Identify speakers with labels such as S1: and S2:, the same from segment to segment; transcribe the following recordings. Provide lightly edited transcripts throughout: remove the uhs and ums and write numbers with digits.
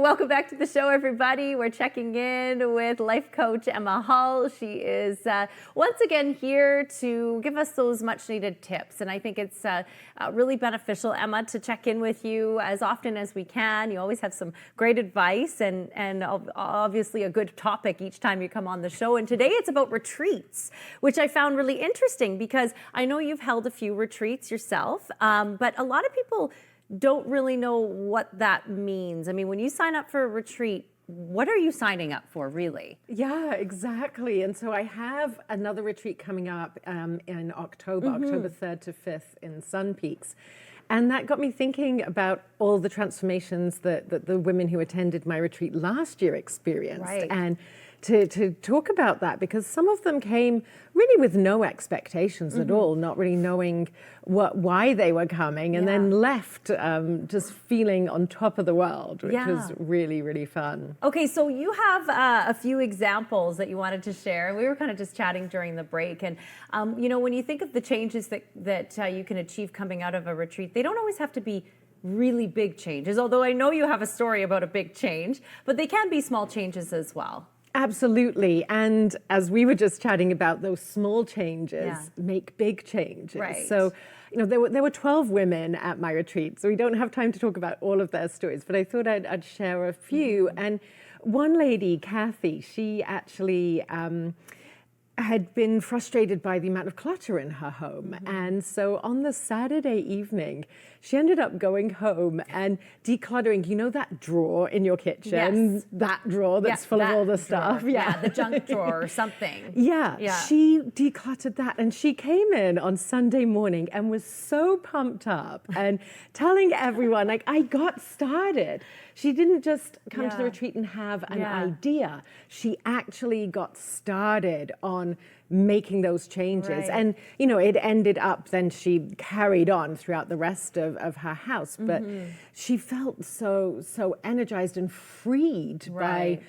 S1: Welcome back to the show, everybody. We're checking in with life coach Emma Hall. She is once again here to give us those much needed tips. And I think it's really beneficial, Emma, to check in with you as often as we can. You always have some great advice and obviously a good topic each time you come on the show. And today it's about retreats, which I found really interesting because I know you've held a few retreats yourself, but a lot of people don't really know what that means. I mean, when you sign up for a retreat, what are you signing up for, really?
S2: Yeah, exactly. And so I have another retreat coming up in October, October 3rd to 5th in Sun Peaks. And that got me thinking about all the transformations that the women who attended my retreat last year experienced.
S1: Right.
S2: And to talk about that, because some of them came really with no expectations at all, not really knowing why they were coming, and then left just feeling on top of the world, which was really, really fun.
S1: Okay, so you have a few examples that you wanted to share. We were kind of just chatting during the break, and you know, when you think of the changes that you can achieve coming out of a retreat, they don't always have to be really big changes, although I know you have a story about a big change, but they can be small changes as well.
S2: Absolutely. And as we were just chatting about, those small changes make big changes.
S1: Right.
S2: So, you know, there were 12 women at my retreat, so we don't have time to talk about all of their stories, but I thought I'd share a few. And one lady, Kathy, she actually had been frustrated by the amount of clutter in her home. And so on the Saturday evening, she ended up going home and decluttering, you know, that drawer in your kitchen, that drawer that's full of all the stuff.
S1: Yeah, the junk drawer or something.
S2: She decluttered that, and she came in on Sunday morning and was so pumped up and telling everyone, like, I got started. She didn't just come to the retreat and have an idea. She actually got started on making those changes. And, you know, it ended up, then she carried on throughout the rest of her house. But she felt so energized and freed by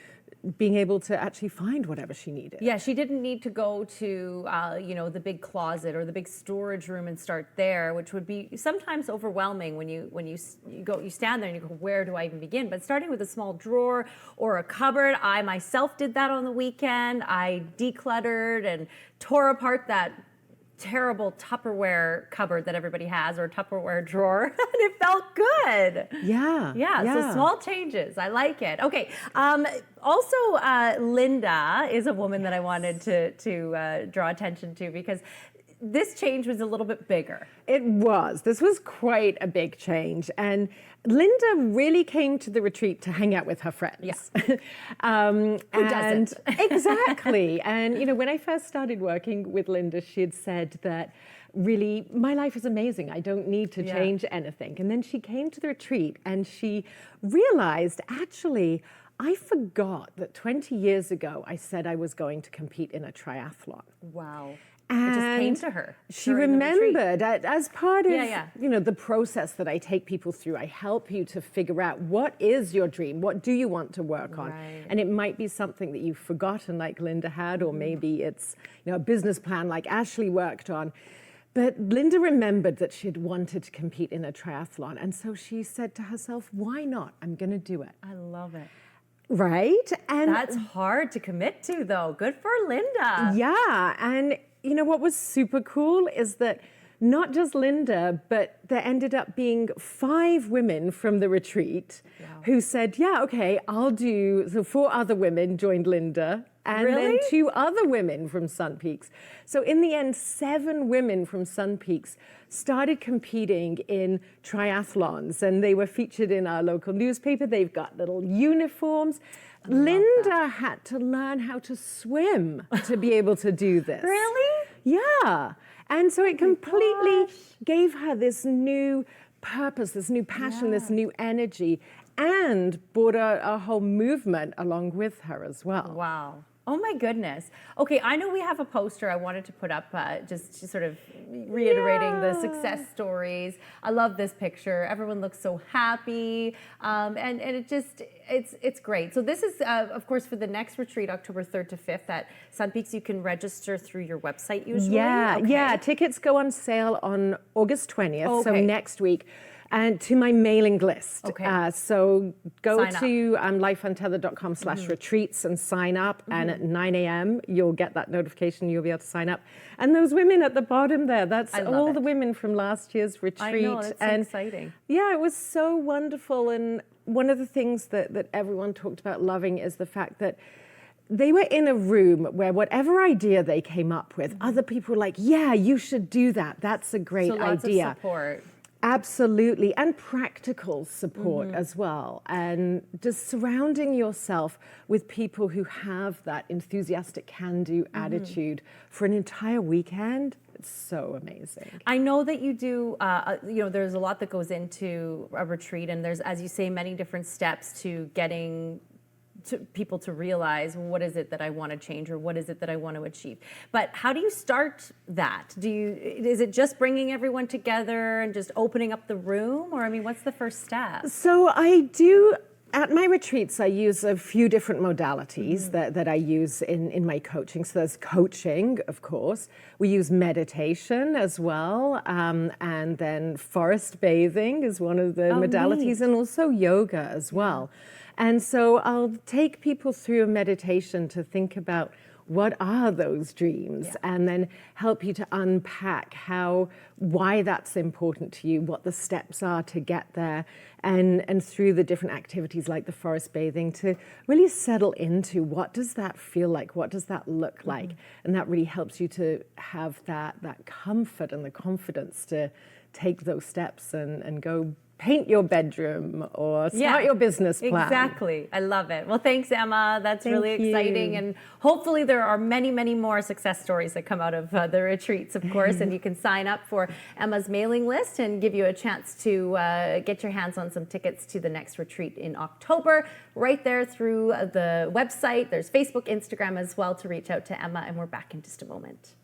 S2: being able to actually find whatever she needed.
S1: Yeah, she didn't need to go to, you know, the big closet or the big storage room and start there, which would be sometimes overwhelming when you stand there and you go, where do I even begin? But starting with a small drawer or a cupboard, I myself did that on the weekend. I decluttered and tore apart that terrible Tupperware cupboard that everybody has, or Tupperware drawer, and it felt good. So small changes. I like it. Okay. Also, Linda is a woman that I wanted to draw attention to, because this change was a little bit bigger.
S2: It was. This was quite a big change. And Linda really came to the retreat to hang out with her friends.
S1: Who doesn't?
S2: Exactly. And, you know, when I first started working with Linda, she had said that really, my life is amazing. I don't need to change anything. And then she came to the retreat and she realized, actually, I forgot that 20 years ago, I said I was going to compete in a triathlon.
S1: Wow.
S2: And
S1: it just came to her.
S2: She remembered, as part of you know, the process that I take people through, I help you to figure out what is your dream, what do you want to work on, and it might be something that you've forgotten, like Linda had, or maybe it's, you know, a business plan like Ashley worked on. But Linda remembered that she had wanted to compete in a triathlon, and so she said to herself, "Why not? I'm going to do it."
S1: I love it.
S2: Right, and
S1: that's hard to commit to, though. Good for Linda.
S2: Yeah, and you know what was super cool is that not just Linda, but there ended up being 5 women from the retreat who said, yeah, okay, I'll do. So 4 other women joined Linda, and then 2 other women from Sun Peaks. So in the end, 7 women from Sun Peaks started competing in triathlons, and they were featured in our local newspaper. They've got little uniforms. Linda had to learn how to swim to be able to do this.
S1: Really?
S2: Yeah. And so it completely gave her this new purpose, this new passion, this new energy, and brought a whole movement along with her as well.
S1: Wow. Oh my goodness. Okay, I know we have a poster I wanted to put up just sort of reiterating the success stories. I love this picture. Everyone looks so happy, and it just, it's great. So this is, of course, for the next retreat, October 3rd to 5th at Sun Peaks. You can register through your website usually?
S2: Yeah, tickets go on sale on August 20th, so next week. and to my mailing list.
S1: Okay.
S2: So go
S1: Sign up.
S2: to lifeuntethered.com/retreats and sign up. And at 9 a.m., you'll get that notification. You'll be able to sign up. And those women at the bottom there, that's
S1: I love
S2: all
S1: it.
S2: the women from last year's retreat.
S1: I know, that's so
S2: and
S1: exciting.
S2: yeah, it was so wonderful. And one of the things that everyone talked about loving is the fact that they were in a room where whatever idea they came up with, other people were like, yeah, you should do that. That's a great
S1: So lots
S2: idea.
S1: of support.
S2: Absolutely, and practical support as well. And just surrounding yourself with people who have that enthusiastic can-do attitude for an entire weekend, it's so amazing.
S1: I know that you do, there's a lot that goes into a retreat, and there's, as you say, many different steps to getting people to realize what is it that I want to change or what is it that I want to achieve. But how do you start that? Is it just bringing everyone together and just opening up the room? Or, I mean, what's the first step?
S2: So I do, at my retreats, I use a few different modalities that I use in my coaching. So there's coaching, of course. We use meditation as well. And then forest bathing is one of the modalities,
S1: neat.
S2: and also yoga as well. And so I'll take people through a meditation to think about what are those dreams, and then help you to unpack why that's important to you, what the steps are to get there, and through the different activities like the forest bathing to really settle into what does that feel like, what does that look like, and that really helps you to have that comfort and the confidence to take those steps and go paint your bedroom or start your business plan.
S1: Exactly. I love it. Well, thanks, Emma. That's really exciting. And hopefully there are many, many more success stories that come out of the retreats, of course. And you can sign up for Emma's mailing list and give you a chance to get your hands on some tickets to the next retreat in October. Right there through the website. There's Facebook, Instagram as well to reach out to Emma. And we're back in just a moment.